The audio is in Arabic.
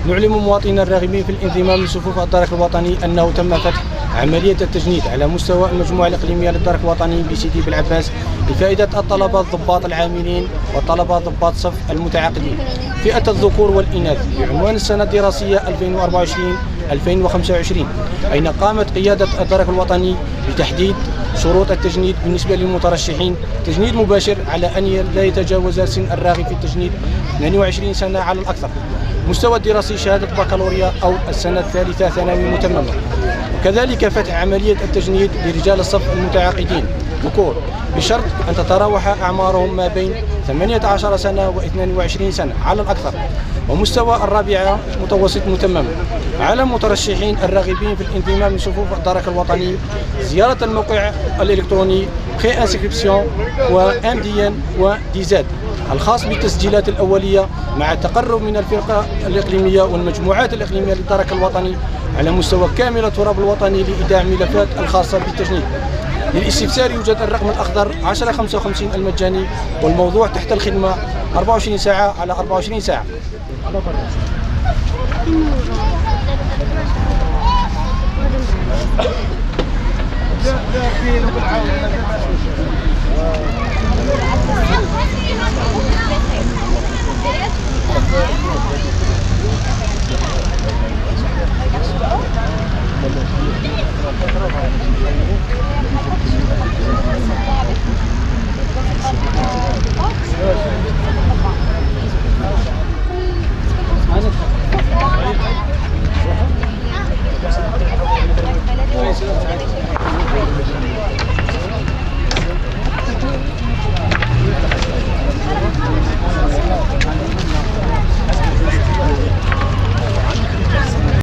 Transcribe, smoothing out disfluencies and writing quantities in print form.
نعلم مواطنينا الراغبين في الانضمام لصفوف الدرك الوطني أنه تم فتح عملية التجنيد على مستوى المجموعة الإقليمية للدرك الوطني بسيدي بالعباس لفائدة الطلبة الضباط العاملين والطلبة ضباط صف المتعاقدين فئة الذكور والإناث بعنوان السنة الدراسية 2024-2025، أين قامت قيادة الدرك الوطني بتحديد شروط التجنيد بالنسبة للمترشحين. تجنيد مباشر على أن لا يتجاوز سن الراغب في التجنيد 22 سنة على الأكثر، مستوى الدراسي شهادة بكالوريا أو السنة الثالثة ثانوي متممة. وكذلك فتح عملية التجنيد لرجال الصف المتعاقدين ذكور بشرط أن تتراوح أعمارهم ما بين 18 سنة و 22 سنة على الأكثر، ومستوى الرابعة متوسط متمم. على المترشحين الراغبين في الانضمام لصفوف الدرك الوطني زيارة الموقع الإلكتروني بري انسكريبسيون وMDN وديزاد الخاص بالتسجيلات الأولية مع التقرب من الفرقة الإقليمية والمجموعات الإقليمية للدرك الوطني على مستوى كامل التراب الوطني لإيداع ملفات الخاصة بالتجنيد. للاستفسار يوجد الرقم الأخضر 1055 المجاني، والموضوع تحت الخدمة 24 ساعة على 24 ساعة.